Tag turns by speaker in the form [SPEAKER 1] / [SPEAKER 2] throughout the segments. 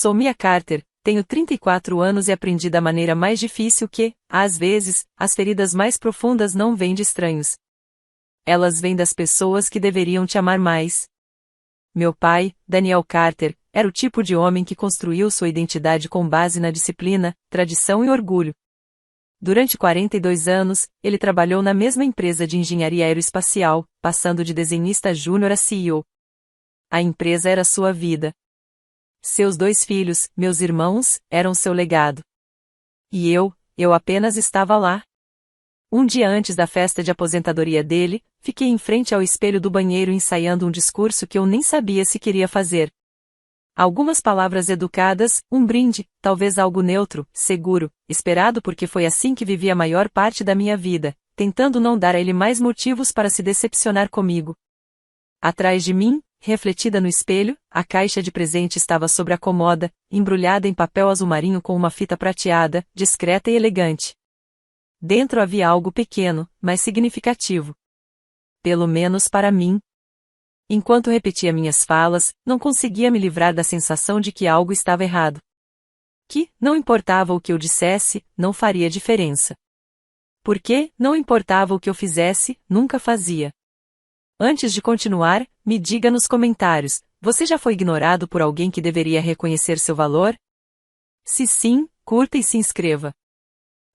[SPEAKER 1] Sou Mia Carter, tenho 34 anos e aprendi da maneira mais difícil que, às vezes, as feridas mais profundas não vêm de estranhos. Elas vêm das pessoas que deveriam te amar mais. Meu pai, Daniel Carter, era o tipo de homem que construiu sua identidade com base na disciplina, tradição e orgulho. Durante 42 anos, ele trabalhou na mesma empresa de engenharia aeroespacial, passando de desenhista júnior a CEO. A empresa era sua vida. Seus 2 filhos, meus irmãos, eram seu legado. E eu apenas estava lá. Um dia antes da festa de aposentadoria dele, fiquei em frente ao espelho do banheiro ensaiando um discurso que eu nem sabia se queria fazer. Algumas palavras educadas, um brinde, talvez algo neutro, seguro, esperado porque foi assim que vivi a maior parte da minha vida, tentando não dar a ele mais motivos para se decepcionar comigo. Atrás de mim, refletida no espelho, a caixa de presente estava sobre a comoda, embrulhada em papel azul marinho com uma fita prateada, discreta e elegante. Dentro havia algo pequeno, mas significativo. Pelo menos para mim. Enquanto repetia minhas falas, não conseguia me livrar da sensação de que algo estava errado. Que, não importava o que eu dissesse, não faria diferença. Porque, não importava o que eu fizesse, nunca fazia. Antes de continuar, me diga nos comentários, você já foi ignorado por alguém que deveria reconhecer seu valor? Se sim, curta e se inscreva.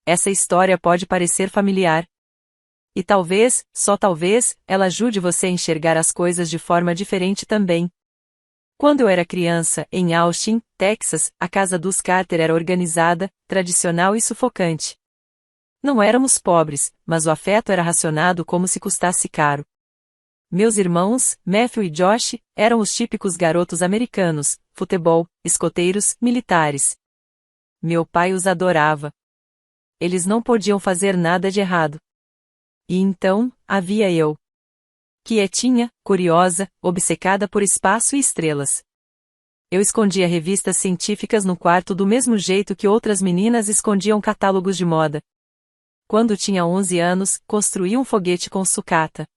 [SPEAKER 1] Essa história pode parecer familiar. E talvez, só talvez, ela ajude você a enxergar as coisas de forma diferente também. Quando eu era criança, em Austin, Texas, a casa dos Carter era organizada, tradicional e sufocante. Não éramos pobres, mas o afeto era racionado como se custasse caro. Meus irmãos, Matthew e Josh, eram os típicos garotos americanos, futebol, escoteiros, militares. Meu pai os adorava. Eles não podiam fazer nada de errado. E então, havia eu. Quietinha, curiosa, obcecada por espaço e estrelas. Eu escondia revistas científicas no quarto do mesmo jeito que outras meninas escondiam catálogos de moda. Quando tinha 11 anos, construí um foguete com sucata.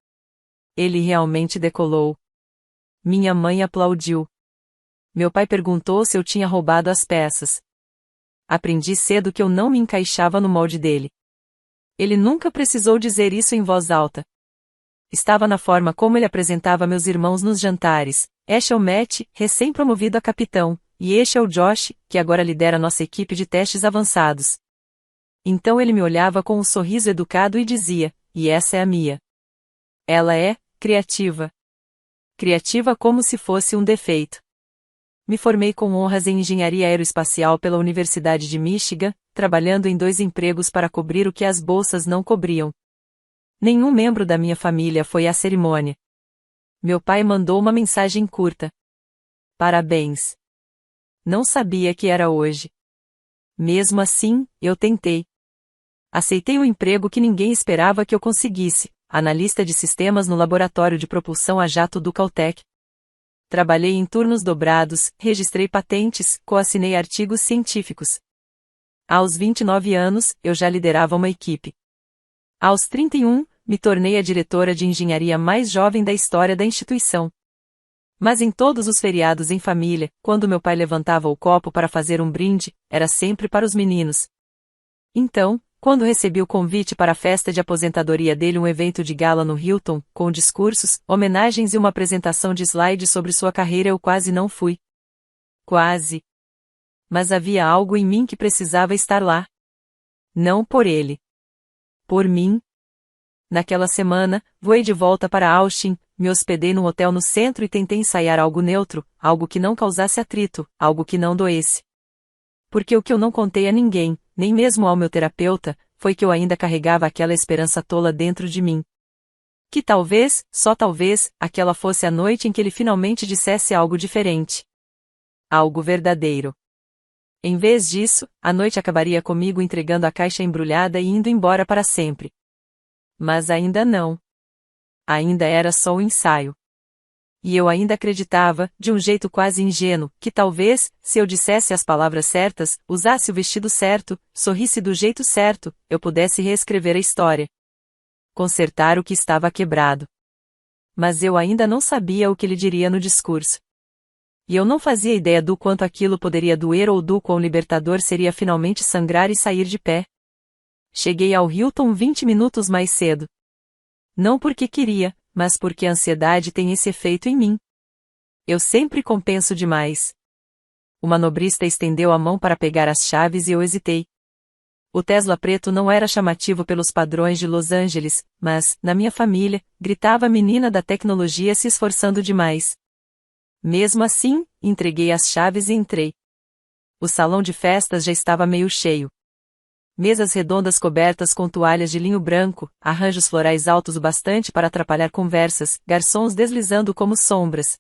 [SPEAKER 1] Ele realmente decolou. Minha mãe aplaudiu. Meu pai perguntou se eu tinha roubado as peças. Aprendi cedo que eu não me encaixava no molde dele. Ele nunca precisou dizer isso em voz alta. Estava na forma como ele apresentava meus irmãos nos jantares. Este é o Matt, recém-promovido a capitão, e este é o Josh, que agora lidera nossa equipe de testes avançados. Então ele me olhava com um sorriso educado e dizia, e essa é a Mia. Ela é criativa. Criativa como se fosse um defeito. Me formei com honras em engenharia aeroespacial pela Universidade de Michigan, trabalhando em 2 empregos para cobrir o que as bolsas não cobriam. Nenhum membro da minha família foi à cerimônia. Meu pai mandou uma mensagem curta. Parabéns. Não sabia que era hoje. Mesmo assim, eu tentei. Aceitei um emprego que ninguém esperava que eu conseguisse, analista de sistemas no laboratório de propulsão a jato do Caltech. Trabalhei em turnos dobrados, registrei patentes, coassinei artigos científicos. Aos 29 anos, eu já liderava uma equipe. Aos 31, me tornei a diretora de engenharia mais jovem da história da instituição. Mas em todos os feriados em família, quando meu pai levantava o copo para fazer um brinde, era sempre para os meninos. Então, quando recebi o convite para a festa de aposentadoria dele, um evento de gala no Hilton, com discursos, homenagens e uma apresentação de slides sobre sua carreira, eu quase não fui. Quase. Mas havia algo em mim que precisava estar lá. Não por ele. Por mim. Naquela semana, voei de volta para Austin, me hospedei num hotel no centro e tentei ensaiar algo neutro, algo que não causasse atrito, algo que não doesse. Porque o que eu não contei a ninguém, nem mesmo ao meu terapeuta, foi que eu ainda carregava aquela esperança tola dentro de mim. Que talvez, só talvez, aquela fosse a noite em que ele finalmente dissesse algo diferente. Algo verdadeiro. Em vez disso, a noite acabaria comigo entregando a caixa embrulhada e indo embora para sempre. Mas ainda não. Ainda era só um ensaio. E eu ainda acreditava, de um jeito quase ingênuo, que talvez, se eu dissesse as palavras certas, usasse o vestido certo, sorrisse do jeito certo, eu pudesse reescrever a história. Consertar o que estava quebrado. Mas eu ainda não sabia o que ele diria no discurso. E eu não fazia ideia do quanto aquilo poderia doer ou do quão libertador seria finalmente sangrar e sair de pé. Cheguei ao Hilton 20 minutos mais cedo. Não porque queria, mas porque a ansiedade tem esse efeito em mim. Eu sempre compenso demais. O manobrista estendeu a mão para pegar as chaves e eu hesitei. O Tesla preto não era chamativo pelos padrões de Los Angeles, mas, na minha família, gritava a menina da tecnologia se esforçando demais. Mesmo assim, entreguei as chaves e entrei. O salão de festas já estava meio cheio. Mesas redondas cobertas com toalhas de linho branco, arranjos florais altos o bastante para atrapalhar conversas, garçons deslizando como sombras.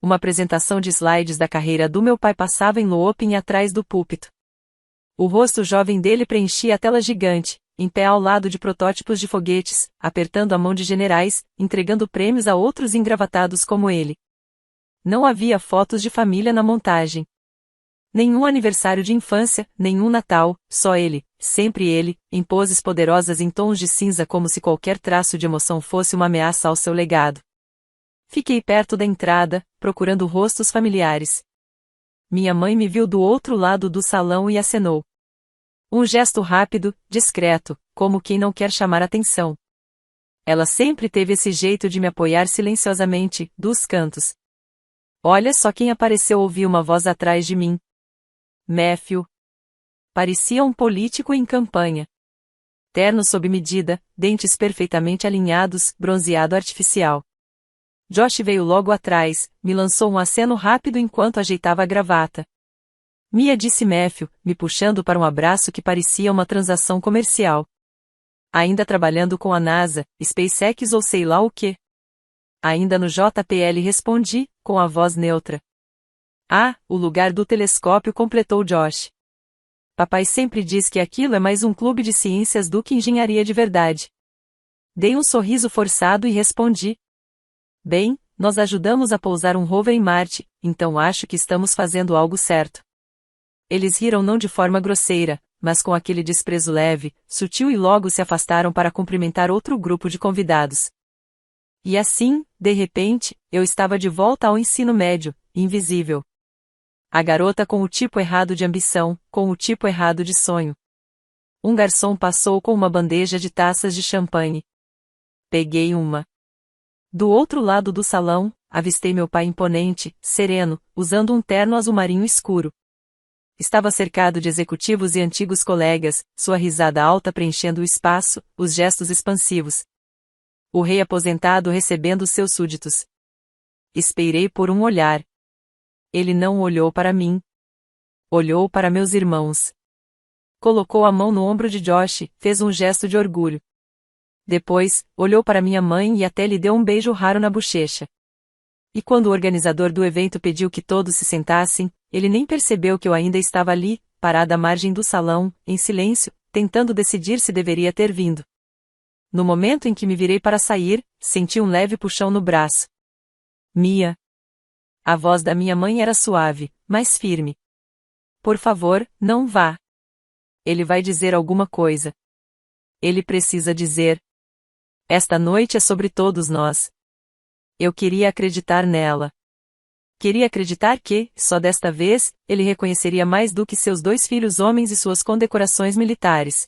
[SPEAKER 1] Uma apresentação de slides da carreira do meu pai passava em looping atrás do púlpito. O rosto jovem dele preenchia a tela gigante, em pé ao lado de protótipos de foguetes, apertando a mão de generais, entregando prêmios a outros engravatados como ele. Não havia fotos de família na montagem. Nenhum aniversário de infância, nenhum Natal, só ele, sempre ele, em poses poderosas em tons de cinza como se qualquer traço de emoção fosse uma ameaça ao seu legado. Fiquei perto da entrada, procurando rostos familiares. Minha mãe me viu do outro lado do salão e acenou. Um gesto rápido, discreto, como quem não quer chamar atenção. Ela sempre teve esse jeito de me apoiar silenciosamente, dos cantos. Olha só quem apareceu, ouvi uma voz atrás de mim. Matthew. Parecia um político em campanha. Terno sob medida, dentes perfeitamente alinhados, bronzeado artificial. Josh veio logo atrás, me lançou um aceno rápido enquanto ajeitava a gravata. Mia, disse Matthew, me puxando para um abraço que parecia uma transação comercial. Ainda trabalhando com a NASA, SpaceX ou sei lá o quê. Ainda no JPL, respondi, com a voz neutra. Ah, o lugar do telescópio, completou Josh. Papai sempre diz que aquilo é mais um clube de ciências do que engenharia de verdade. Dei um sorriso forçado e respondi. Bem, nós ajudamos a pousar um rover em Marte, então acho que estamos fazendo algo certo. Eles riram não de forma grosseira, mas com aquele desprezo leve, sutil, e logo se afastaram para cumprimentar outro grupo de convidados. E assim, de repente, eu estava de volta ao ensino médio, invisível. A garota com o tipo errado de ambição, com o tipo errado de sonho. Um garçom passou com uma bandeja de taças de champanhe. Peguei uma. Do outro lado do salão, avistei meu pai imponente, sereno, usando um terno azul marinho escuro. Estava cercado de executivos e antigos colegas, sua risada alta preenchendo o espaço, os gestos expansivos. O rei aposentado recebendo seus súditos. Esperei por um olhar. Ele não olhou para mim. Olhou para meus irmãos. Colocou a mão no ombro de Josh, fez um gesto de orgulho. Depois, olhou para minha mãe e até lhe deu um beijo raro na bochecha. E quando o organizador do evento pediu que todos se sentassem, ele nem percebeu que eu ainda estava ali, parada à margem do salão, em silêncio, tentando decidir se deveria ter vindo. No momento em que me virei para sair, senti um leve puxão no braço. Mia. A voz da minha mãe era suave, mas firme. Por favor, não vá. Ele vai dizer alguma coisa. Ele precisa dizer. Esta noite é sobre todos nós. Eu queria acreditar nela. Queria acreditar que, só desta vez, ele reconheceria mais do que seus 2 filhos homens e suas condecorações militares.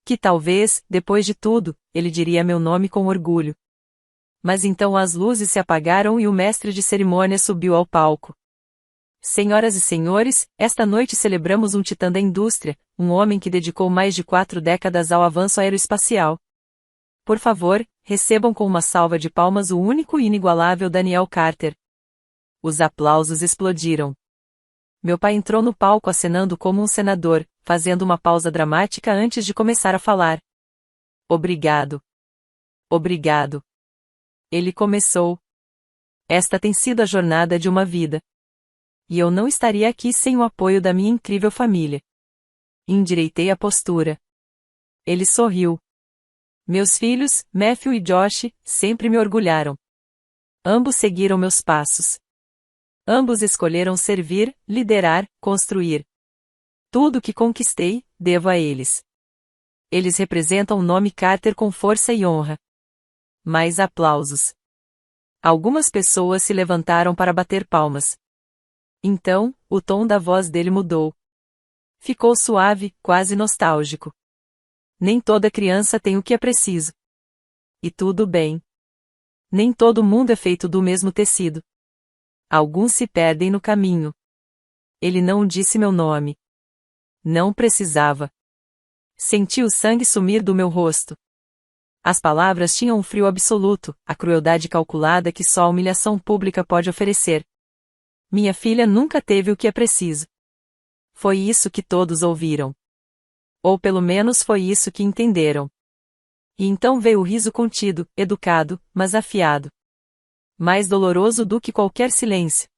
[SPEAKER 1] Que talvez, depois de tudo, ele diria meu nome com orgulho. Mas então as luzes se apagaram e o mestre de cerimônia subiu ao palco. Senhoras e senhores, esta noite celebramos um titã da indústria, um homem que dedicou mais de 4 décadas ao avanço aeroespacial. Por favor, recebam com uma salva de palmas o único e inigualável Daniel Carter. Os aplausos explodiram. Meu pai entrou no palco acenando como um senador, fazendo uma pausa dramática antes de começar a falar. Obrigado. Obrigado. Ele começou. Esta tem sido a jornada de uma vida. E eu não estaria aqui sem o apoio da minha incrível família. Endireitei a postura. Ele sorriu. Meus filhos, Matthew e Josh, sempre me orgulharam. Ambos seguiram meus passos. Ambos escolheram servir, liderar, construir. Tudo o que conquistei, devo a eles. Eles representam o nome Carter com força e honra. Mais aplausos. Algumas pessoas se levantaram para bater palmas. Então, o tom da voz dele mudou. Ficou suave, quase nostálgico. Nem toda criança tem o que é preciso. E tudo bem. Nem todo mundo é feito do mesmo tecido. Alguns se perdem no caminho. Ele não disse meu nome. Não precisava. Senti o sangue sumir do meu rosto. As palavras tinham um frio absoluto, a crueldade calculada que só a humilhação pública pode oferecer. Minha filha nunca teve o que é preciso. Foi isso que todos ouviram. Ou pelo menos foi isso que entenderam. E então veio o riso contido, educado, mas afiado. Mais doloroso do que qualquer silêncio.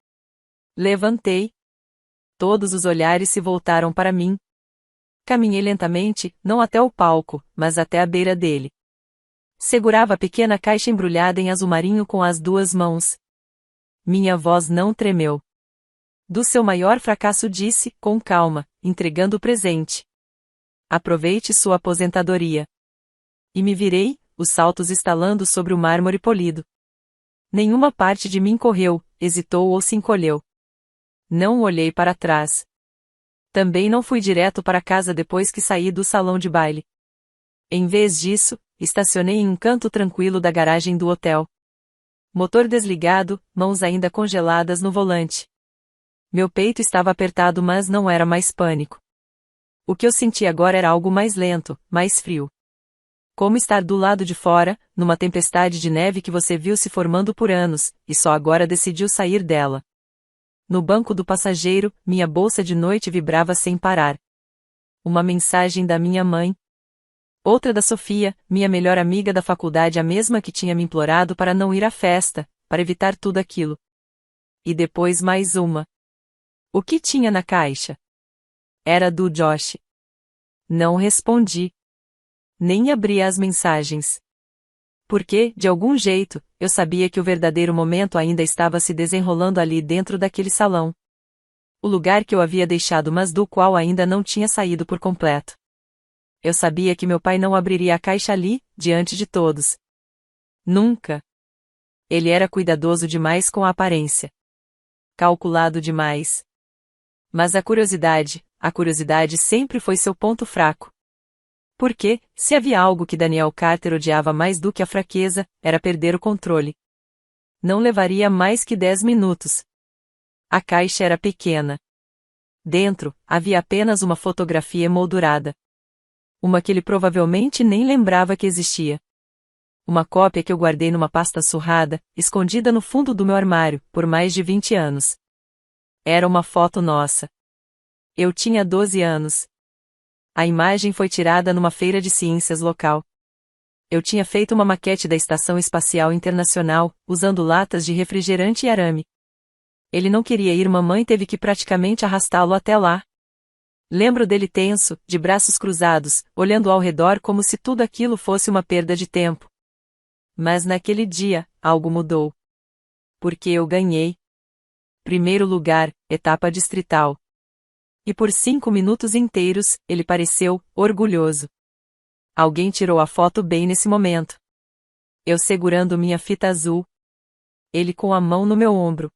[SPEAKER 1] Levantei. Todos os olhares se voltaram para mim. Caminhei lentamente, não até o palco, mas até a beira dele. Segurava a pequena caixa embrulhada em azul marinho com as duas mãos. Minha voz não tremeu. Do seu maior fracasso disse, com calma, entregando o presente. Aproveite sua aposentadoria. E me virei, os saltos estalando sobre o mármore polido. Nenhuma parte de mim correu, hesitou ou se encolheu. Não olhei para trás. Também não fui direto para casa depois que saí do salão de baile. Em vez disso, estacionei em um canto tranquilo da garagem do hotel. Motor desligado, mãos ainda congeladas no volante. Meu peito estava apertado, mas não era mais pânico. O que eu senti agora era algo mais lento, mais frio. Como estar do lado de fora, numa tempestade de neve que você viu se formando por anos, e só agora decidiu sair dela. No banco do passageiro, minha bolsa de noite vibrava sem parar. Uma mensagem da minha mãe. Outra da Sofia, minha melhor amiga da faculdade, a mesma que tinha me implorado para não ir à festa, para evitar tudo aquilo. E depois mais uma. O que tinha na caixa? Era do Josh. Não respondi. Nem abri as mensagens. Porque, de algum jeito, eu sabia que o verdadeiro momento ainda estava se desenrolando ali dentro daquele salão. O lugar que eu havia deixado, mas do qual ainda não tinha saído por completo. Eu sabia que meu pai não abriria a caixa ali, diante de todos. Nunca. Ele era cuidadoso demais com a aparência. Calculado demais. Mas a curiosidade sempre foi seu ponto fraco. Porque, se havia algo que Daniel Carter odiava mais do que a fraqueza, era perder o controle. Não levaria mais que 10 minutos. A caixa era pequena. Dentro, havia apenas uma fotografia emoldurada. Uma que ele provavelmente nem lembrava que existia. Uma cópia que eu guardei numa pasta surrada, escondida no fundo do meu armário, por mais de 20 anos. Era uma foto nossa. Eu tinha 12 anos. A imagem foi tirada numa feira de ciências local. Eu tinha feito uma maquete da Estação Espacial Internacional, usando latas de refrigerante e arame. Ele não queria ir, mamãe teve que praticamente arrastá-lo até lá. Lembro dele tenso, de braços cruzados, olhando ao redor como se tudo aquilo fosse uma perda de tempo. Mas naquele dia, algo mudou. Porque eu ganhei. Primeiro lugar, etapa distrital. E por 5 minutos inteiros, ele pareceu orgulhoso. Alguém tirou a foto bem nesse momento. Eu segurando minha fita azul. Ele com a mão no meu ombro.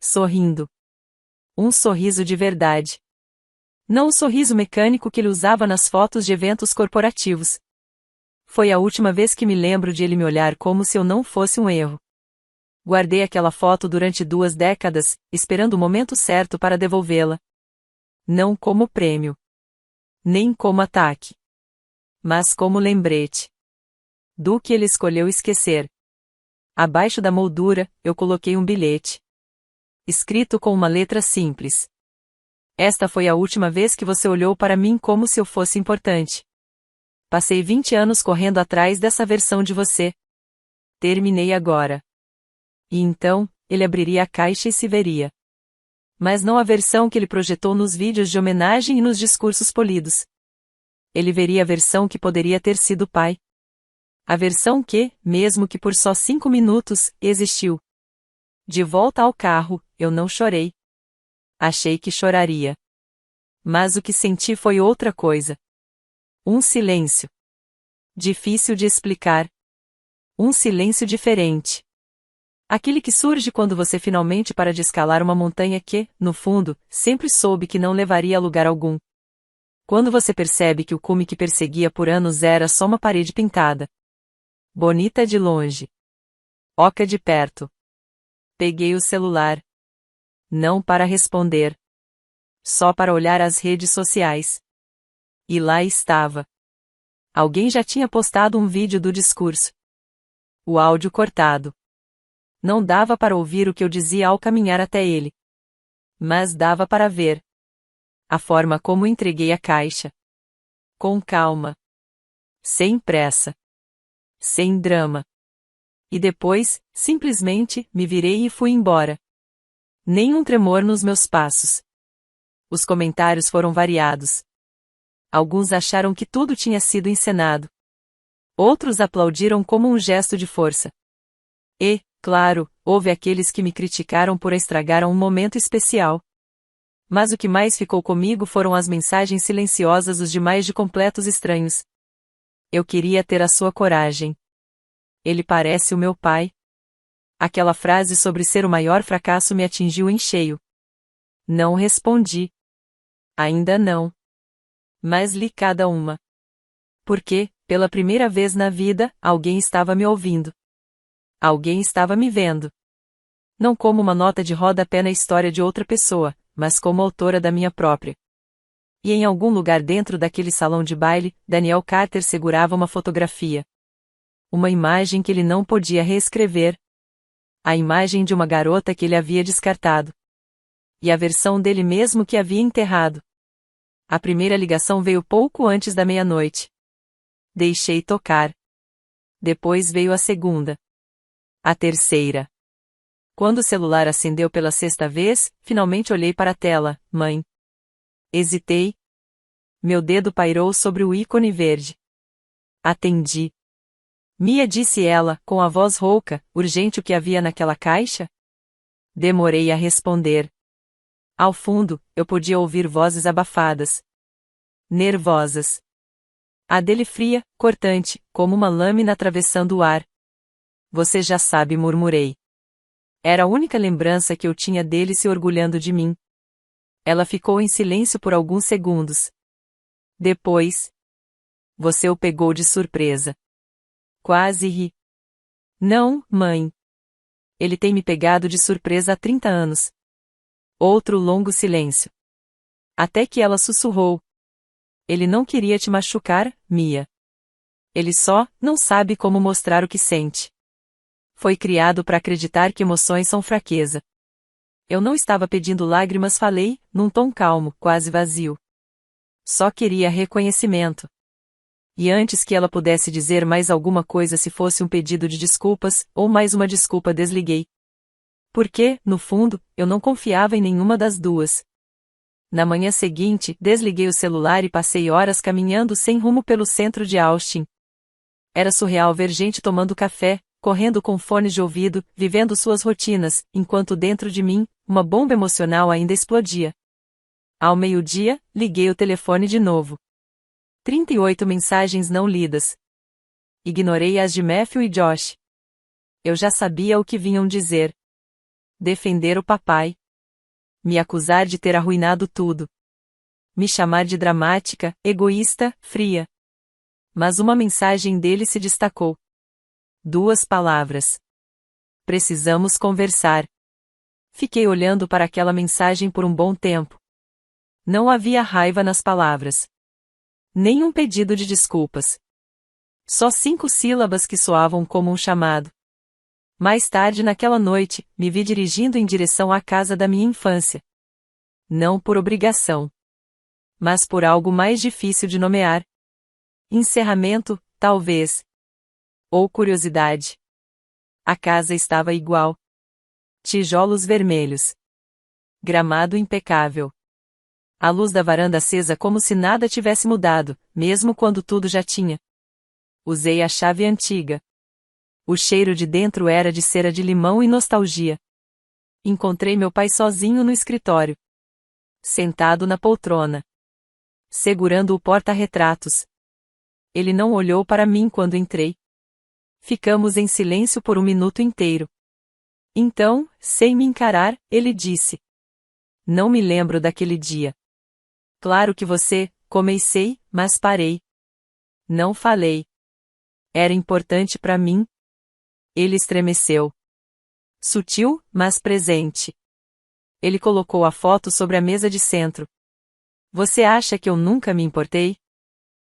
[SPEAKER 1] Sorrindo. Um sorriso de verdade. Não o sorriso mecânico que ele usava nas fotos de eventos corporativos. Foi a última vez que me lembro de ele me olhar como se eu não fosse um erro. Guardei aquela foto durante 2 décadas, esperando o momento certo para devolvê-la. Não como prêmio. Nem como ataque. Mas como lembrete. Do que ele escolheu esquecer. Abaixo da moldura, eu coloquei um bilhete. Escrito com uma letra simples. Esta foi a última vez que você olhou para mim como se eu fosse importante. Passei 20 anos correndo atrás dessa versão de você. Terminei agora. E então, ele abriria a caixa e se veria. Mas não a versão que ele projetou nos vídeos de homenagem e nos discursos polidos. Ele veria a versão que poderia ter sido pai. A versão que, mesmo que por só 5 minutos, existiu. De volta ao carro, eu não chorei. Achei que choraria. Mas o que senti foi outra coisa. Um silêncio. Difícil de explicar. Um silêncio diferente. Aquele que surge quando você finalmente para de escalar uma montanha que, no fundo, sempre soube que não levaria a lugar algum. Quando você percebe que o cume que perseguia por anos era só uma parede pintada. Bonita de longe. Oca de perto. Peguei o celular. Não para responder. Só para olhar as redes sociais. E lá estava. Alguém já tinha postado um vídeo do discurso. O áudio cortado. Não dava para ouvir o que eu dizia ao caminhar até ele. Mas dava para ver. A forma como entreguei a caixa. Com calma. Sem pressa. Sem drama. E depois, simplesmente, me virei e fui embora. Nenhum tremor nos meus passos. Os comentários foram variados. Alguns acharam que tudo tinha sido encenado. Outros aplaudiram como um gesto de força. E, claro, houve aqueles que me criticaram por estragar um momento especial. Mas o que mais ficou comigo foram as mensagens silenciosas dos demais de completos estranhos. Eu queria ter a sua coragem. Ele parece o meu pai. Aquela frase sobre ser o maior fracasso me atingiu em cheio. Não respondi. Ainda não. Mas li cada uma. Porque, pela primeira vez na vida, alguém estava me ouvindo. Alguém estava me vendo. Não como uma nota de rodapé na história de outra pessoa, mas como autora da minha própria. E em algum lugar dentro daquele salão de baile, Daniel Carter segurava uma fotografia. Uma imagem que ele não podia reescrever. A imagem de uma garota que ele havia descartado. E a versão dele mesmo que havia enterrado. A primeira ligação veio pouco antes da meia-noite. Deixei tocar. Depois veio a segunda. A terceira. Quando o celular acendeu pela sexta vez, finalmente olhei para a tela, mãe. Hesitei. Meu dedo pairou sobre o ícone verde. Atendi. Mia, disse ela, com a voz rouca, urgente. O que havia naquela caixa? Demorei a responder. Ao fundo, eu podia ouvir vozes abafadas. Nervosas. A dele fria, cortante, como uma lâmina atravessando o ar. Você já sabe, murmurei. Era a única lembrança que eu tinha dele se orgulhando de mim. Ela ficou em silêncio por alguns segundos. Depois. Você o pegou de surpresa. Quase ri. Não, mãe. Ele tem me pegado de surpresa há 30 anos. Outro longo silêncio. Até que ela sussurrou. Ele não queria te machucar, Mia. Ele só não sabe como mostrar o que sente. Foi criado para acreditar que emoções são fraqueza. Eu não estava pedindo lágrimas, falei, num tom calmo, quase vazio. Só queria reconhecimento. E antes que ela pudesse dizer mais alguma coisa, se fosse um pedido de desculpas, ou mais uma desculpa, desliguei. Porque, no fundo, eu não confiava em nenhuma das duas. Na manhã seguinte, desliguei o celular e passei horas caminhando sem rumo pelo centro de Austin. Era surreal ver gente tomando café, correndo com fones de ouvido, vivendo suas rotinas, enquanto dentro de mim, uma bomba emocional ainda explodia. Ao meio-dia, liguei o telefone de novo. 38 mensagens não lidas. Ignorei as de Matthew e Josh. Eu já sabia o que vinham dizer. Defender o papai. Me acusar de ter arruinado tudo. Me chamar de dramática, egoísta, fria. Mas uma mensagem dele se destacou. 2 palavras. Precisamos conversar. Fiquei olhando para aquela mensagem por um bom tempo. Não havia raiva nas palavras. Nem um pedido de desculpas. Só 5 sílabas que soavam como um chamado. Mais tarde naquela noite, me vi dirigindo em direção à casa da minha infância. Não por obrigação. Mas por algo mais difícil de nomear. Encerramento, talvez. Ou curiosidade. A casa estava igual. Tijolos vermelhos. Gramado impecável. A luz da varanda acesa como se nada tivesse mudado, mesmo quando tudo já tinha. Usei a chave antiga. O cheiro de dentro era de cera de limão e nostalgia. Encontrei meu pai sozinho no escritório. Sentado na poltrona. Segurando o porta-retratos. Ele não olhou para mim quando entrei. Ficamos em silêncio por um minuto inteiro. Então, sem me encarar, ele disse: Não me lembro daquele dia. Claro que você, comecei, mas parei. Não falei. Era importante para mim? Ele estremeceu. Sutil, mas presente. Ele colocou a foto sobre a mesa de centro. Você acha que eu nunca me importei?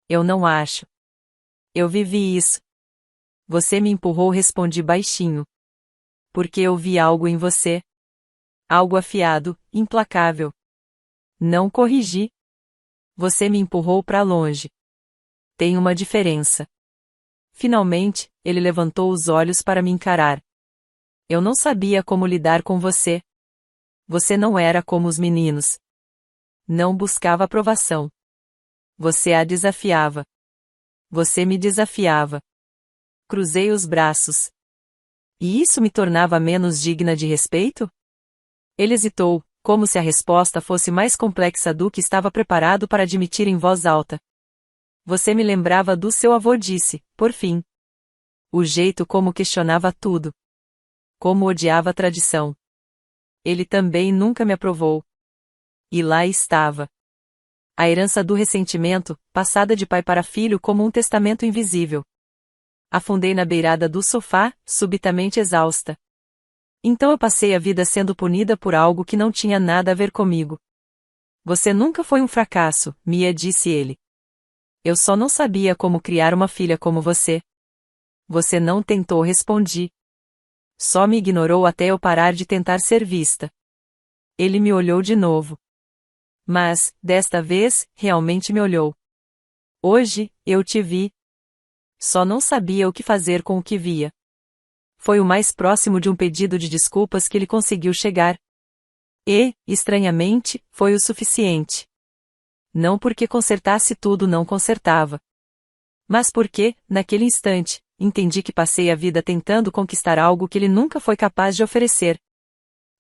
[SPEAKER 1] Eu não acho. Eu vivi isso. Você me empurrou, respondi baixinho. Porque eu vi algo em você. Algo afiado, implacável. Não corrigi. Você me empurrou para longe. Tem uma diferença. Finalmente, ele levantou os olhos para me encarar. Eu não sabia como lidar com você. Você não era como os meninos. Não buscava aprovação. Você a desafiava. Você me desafiava. Cruzei os braços. E isso me tornava menos digna de respeito? Ele hesitou, como se a resposta fosse mais complexa do que estava preparado para admitir em voz alta. Você me lembrava do seu avô, disse, por fim. O jeito como questionava tudo. Como odiava a tradição. Ele também nunca me aprovou. E lá estava. A herança do ressentimento, passada de pai para filho como um testamento invisível. Afundei na beirada do sofá, subitamente exausta. Então eu passei a vida sendo punida por algo que não tinha nada a ver comigo. Você nunca foi um fracasso, Mia, disse ele. Eu só não sabia como criar uma filha como você. Você não tentou, respondi. Só me ignorou até eu parar de tentar ser vista. Ele me olhou de novo. Mas, desta vez, realmente me olhou. Hoje, eu te vi. Só não sabia o que fazer com o que via. Foi o mais próximo de um pedido de desculpas que ele conseguiu chegar. E, estranhamente, foi o suficiente. Não porque consertasse tudo, não consertava. Mas porque, naquele instante, entendi que passei a vida tentando conquistar algo que ele nunca foi capaz de oferecer.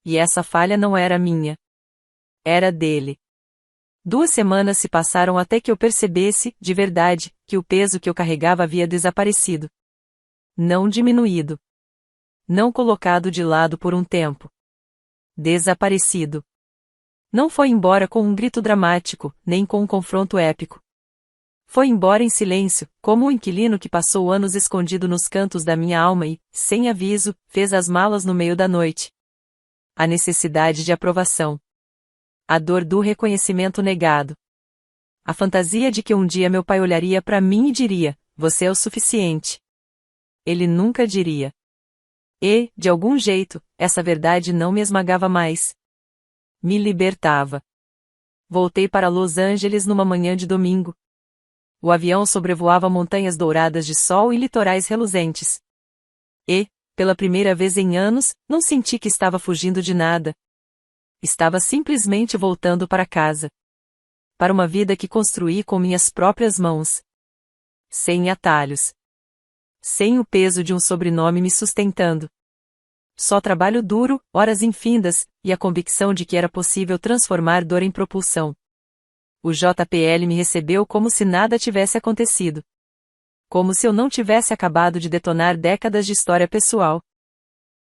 [SPEAKER 1] E essa falha não era minha. Era dele. 2 semanas se passaram até que eu percebesse, de verdade, que o peso que eu carregava havia desaparecido. Não diminuído. Não colocado de lado por um tempo. Desaparecido. Não foi embora com um grito dramático, nem com um confronto épico. Foi embora em silêncio, como um inquilino que passou anos escondido nos cantos da minha alma e, sem aviso, fez as malas no meio da noite. A necessidade de aprovação. A dor do reconhecimento negado. A fantasia de que um dia meu pai olharia para mim e diria, você é o suficiente. Ele nunca diria. E, de algum jeito, essa verdade não me esmagava mais. Me libertava. Voltei para Los Angeles numa manhã de domingo. O avião sobrevoava montanhas douradas de sol e litorais reluzentes. E, pela primeira vez em anos, não senti que estava fugindo de nada. Estava simplesmente voltando para casa. Para uma vida que construí com minhas próprias mãos. Sem atalhos. Sem o peso de um sobrenome me sustentando. Só trabalho duro, horas infindas, e a convicção de que era possível transformar dor em propulsão. O JPL me recebeu como se nada tivesse acontecido. Como se eu não tivesse acabado de detonar décadas de história pessoal.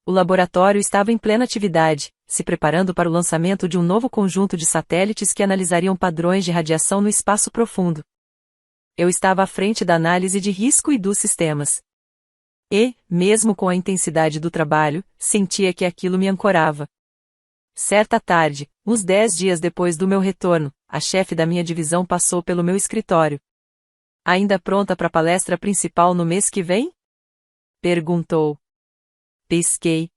[SPEAKER 1] O laboratório estava em plena atividade, se preparando para o lançamento de um novo conjunto de satélites que analisariam padrões de radiação no espaço profundo. Eu estava à frente da análise de risco e dos sistemas. E, mesmo com a intensidade do trabalho, sentia que aquilo me ancorava. Certa tarde, uns 10 dias depois do meu retorno, a chefe da minha divisão passou pelo meu escritório. Ainda pronta para a palestra principal no mês que vem? Perguntou. Pisquei.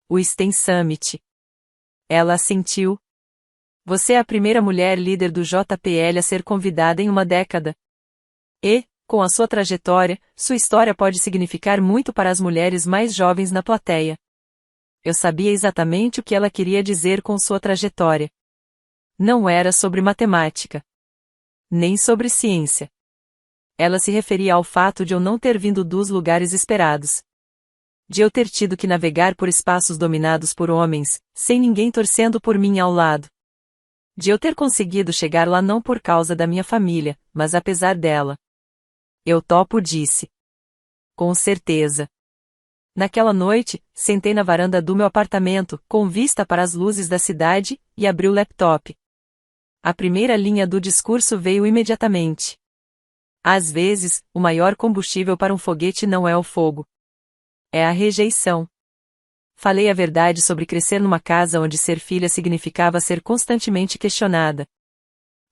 [SPEAKER 1] O STEM Summit. Ela assentiu. Você é a primeira mulher líder do JPL a ser convidada em uma década. E, com a sua trajetória, sua história pode significar muito para as mulheres mais jovens na plateia. Eu sabia exatamente o que ela queria dizer com sua trajetória. Não era sobre matemática. Nem sobre ciência. Ela se referia ao fato de eu não ter vindo dos lugares esperados. De eu ter tido que navegar por espaços dominados por homens, sem ninguém torcendo por mim ao lado. De eu ter conseguido chegar lá não por causa da minha família, mas apesar dela. Eu topo, disse. Com certeza. Naquela noite, sentei na varanda do meu apartamento, com vista para as luzes da cidade, e abri o laptop. A primeira linha do discurso veio imediatamente. Às vezes, o maior combustível para um foguete não é o fogo. É a rejeição. Falei a verdade sobre crescer numa casa onde ser filha significava ser constantemente questionada.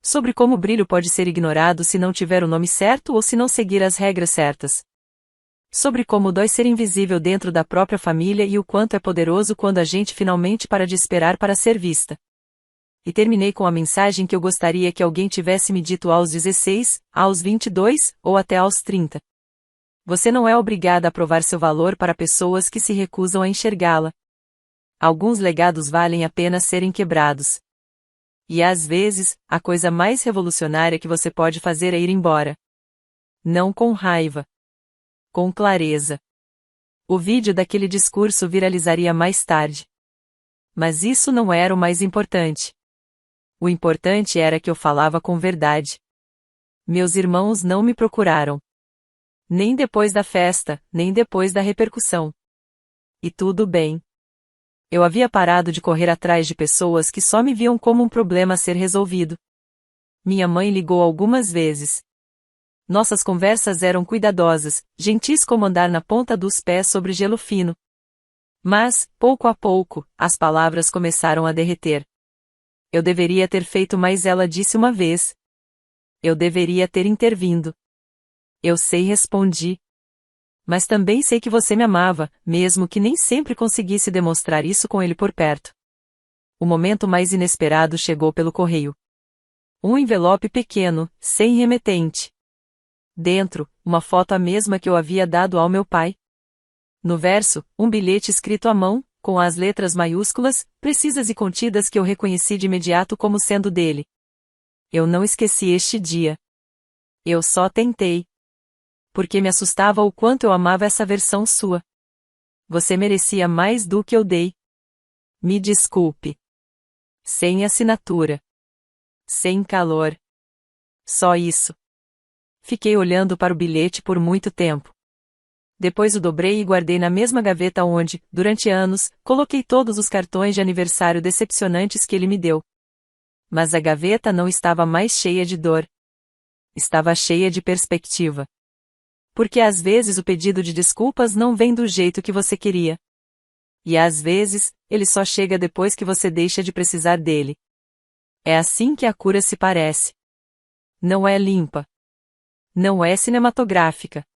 [SPEAKER 1] Sobre como o brilho pode ser ignorado se não tiver o nome certo ou se não seguir as regras certas. Sobre como dói ser invisível dentro da própria família e o quanto é poderoso quando a gente finalmente para de esperar para ser vista. E terminei com a mensagem que eu gostaria que alguém tivesse me dito aos 16, aos 22, ou até aos 30. Você não é obrigada a provar seu valor para pessoas que se recusam a enxergá-la. Alguns legados valem a pena serem quebrados. E às vezes, a coisa mais revolucionária que você pode fazer é ir embora. Não com raiva. Com clareza. O vídeo daquele discurso viralizaria mais tarde. Mas isso não era o mais importante. O importante era que eu falava com verdade. Meus irmãos não me procuraram. Nem depois da festa, nem depois da repercussão. E tudo bem. Eu havia parado de correr atrás de pessoas que só me viam como um problema a ser resolvido. Minha mãe ligou algumas vezes. Nossas conversas eram cuidadosas, gentis como andar na ponta dos pés sobre gelo fino. Mas, pouco a pouco, as palavras começaram a derreter. Eu deveria ter feito mais, ela disse uma vez. Eu deveria ter intervindo. Eu sei, respondi. Mas também sei que você me amava, mesmo que nem sempre conseguisse demonstrar isso com ele por perto. O momento mais inesperado chegou pelo correio. Um envelope pequeno, sem remetente. Dentro, uma foto a mesma que eu havia dado ao meu pai. No verso, um bilhete escrito à mão, com as letras maiúsculas, precisas e contidas que eu reconheci de imediato como sendo dele. Eu não esqueci este dia. Eu só tentei. Porque me assustava o quanto eu amava essa versão sua. Você merecia mais do que eu dei. Me desculpe. Sem assinatura. Sem calor. Só isso. Fiquei olhando para o bilhete por muito tempo. Depois o dobrei e guardei na mesma gaveta onde, durante anos, coloquei todos os cartões de aniversário decepcionantes que ele me deu. Mas a gaveta não estava mais cheia de dor. Estava cheia de perspectiva. Porque às vezes o pedido de desculpas não vem do jeito que você queria. E às vezes, ele só chega depois que você deixa de precisar dele. É assim que a cura se parece. Não é limpa. Não é cinematográfica.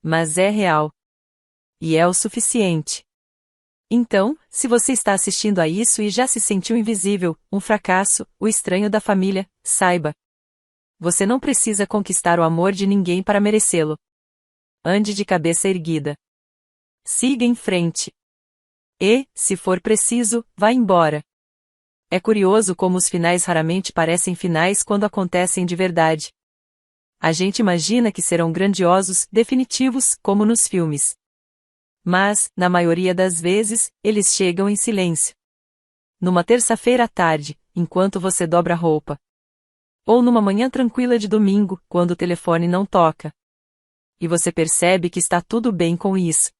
[SPEAKER 1] Mas é real. E é o suficiente. Então, se você está assistindo a isso e já se sentiu invisível, um fracasso, o estranho da família, saiba. Você não precisa conquistar o amor de ninguém para merecê-lo. Ande de cabeça erguida. Siga em frente. E, se for preciso, vá embora. É curioso como os finais raramente parecem finais quando acontecem de verdade. A gente imagina que serão grandiosos, definitivos, como nos filmes. Mas, na maioria das vezes, eles chegam em silêncio. Numa terça-feira à tarde, enquanto você dobra a roupa. Ou numa manhã tranquila de domingo, quando o telefone não toca. E você percebe que está tudo bem com isso.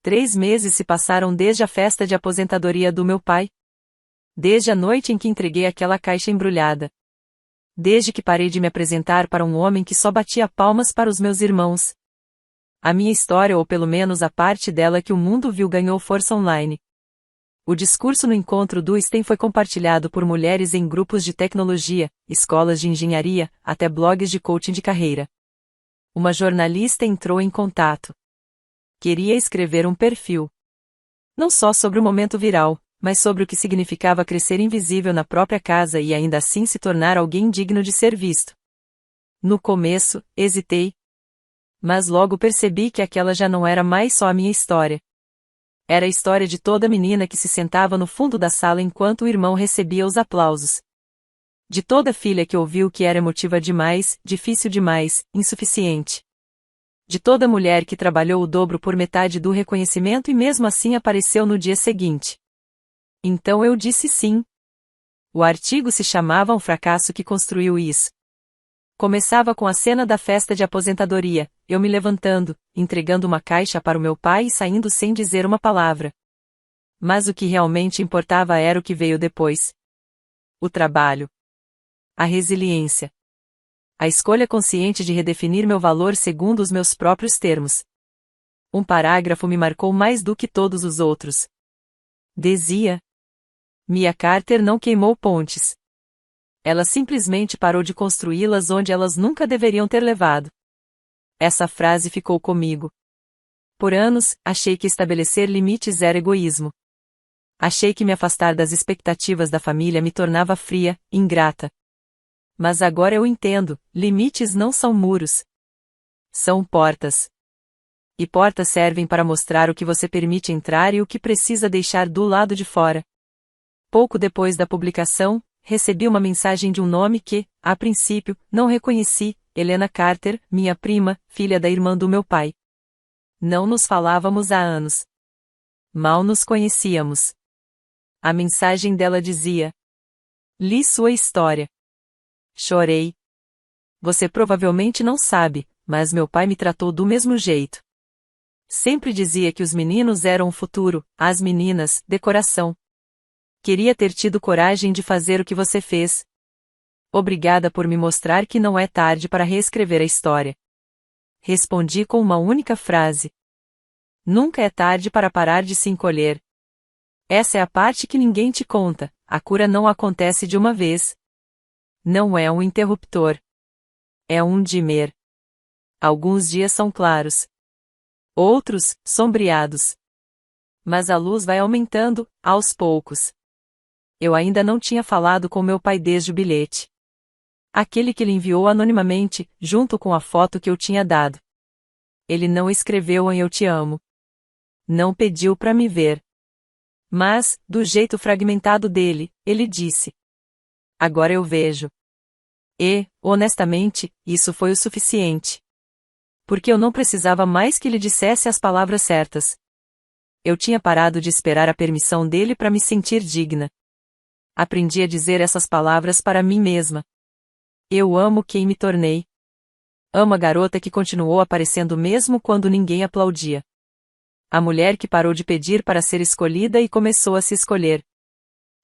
[SPEAKER 1] 3 meses se passaram desde a festa de aposentadoria do meu pai. Desde a noite em que entreguei aquela caixa embrulhada. Desde que parei de me apresentar para um homem que só batia palmas para os meus irmãos. A minha história, ou pelo menos a parte dela que o mundo viu, ganhou força online. O discurso no encontro do STEM foi compartilhado por mulheres em grupos de tecnologia, escolas de engenharia, até blogs de coaching de carreira. Uma jornalista entrou em contato. Queria escrever um perfil. Não só sobre o momento viral, mas sobre o que significava crescer invisível na própria casa e ainda assim se tornar alguém digno de ser visto. No começo, hesitei. Mas logo percebi que aquela já não era mais só a minha história. Era a história de toda menina que se sentava no fundo da sala enquanto o irmão recebia os aplausos. De toda filha que ouviu que era emotiva demais, difícil demais, insuficiente. De toda mulher que trabalhou o dobro por metade do reconhecimento e mesmo assim apareceu no dia seguinte. Então eu disse sim. O artigo se chamava Um Fracasso que Construiu Isso. Começava com a cena da festa de aposentadoria, eu me levantando, entregando uma caixa para o meu pai e saindo sem dizer uma palavra. Mas o que realmente importava era o que veio depois. O trabalho. A resiliência. A escolha consciente de redefinir meu valor segundo os meus próprios termos. Um parágrafo me marcou mais do que todos os outros. Dizia: Mia Carter não queimou pontes. Ela simplesmente parou de construí-las onde elas nunca deveriam ter levado. Essa frase ficou comigo. Por anos, achei que estabelecer limites era egoísmo. Achei que me afastar das expectativas da família me tornava fria, ingrata. Mas agora eu entendo, limites não são muros. São portas. E portas servem para mostrar o que você permite entrar e o que precisa deixar do lado de fora. Pouco depois da publicação, recebi uma mensagem de um nome que, a princípio, não reconheci, Helena Carter, minha prima, filha da irmã do meu pai. Não nos falávamos há anos. Mal nos conhecíamos. A mensagem dela dizia: Li sua história. Chorei. Você provavelmente não sabe, mas meu pai me tratou do mesmo jeito. Sempre dizia que os meninos eram o futuro, as meninas, decoração. Queria ter tido coragem de fazer o que você fez. Obrigada por me mostrar que não é tarde para reescrever a história. Respondi com uma única frase. Nunca é tarde para parar de se encolher. Essa é a parte que ninguém te conta, a cura não acontece de uma vez. Não é um interruptor. É um dimmer. Alguns dias são claros. Outros, sombreados. Mas a luz vai aumentando, aos poucos. Eu ainda não tinha falado com meu pai desde o bilhete. Aquele que lhe enviou anonimamente, junto com a foto que eu tinha dado. Ele não escreveu um eu te amo. Não pediu para me ver. Mas, do jeito fragmentado dele, ele disse: Agora eu vejo. E, honestamente, isso foi o suficiente. Porque eu não precisava mais que ele dissesse as palavras certas. Eu tinha parado de esperar a permissão dele para me sentir digna. Aprendi a dizer essas palavras para mim mesma. Eu amo quem me tornei. Amo a garota que continuou aparecendo mesmo quando ninguém aplaudia. A mulher que parou de pedir para ser escolhida e começou a se escolher.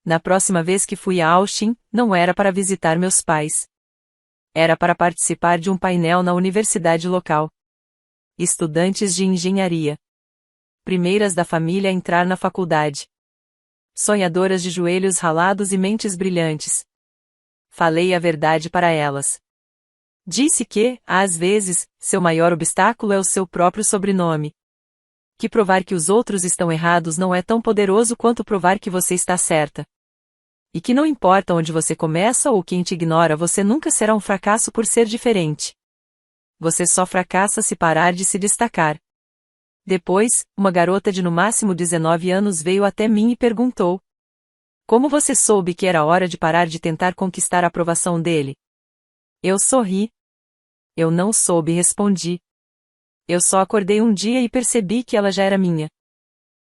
[SPEAKER 1] Na próxima vez que fui a Austin, não era para visitar meus pais. Era para participar de um painel na universidade local. Estudantes de engenharia. Primeiras da família a entrar na faculdade. Sonhadoras de joelhos ralados e mentes brilhantes. Falei a verdade para elas. Disse que, às vezes, seu maior obstáculo é o seu próprio sobrenome. Que provar que os outros estão errados não é tão poderoso quanto provar que você está certa. E que não importa onde você começa ou quem te ignora, você nunca será um fracasso por ser diferente. Você só fracassa se parar de se destacar. Depois, uma garota de no máximo 19 anos veio até mim e perguntou: Como você soube que era hora de parar de tentar conquistar a aprovação dele? Eu sorri. Eu não soube, respondi. Eu só acordei um dia e percebi que ela já era minha.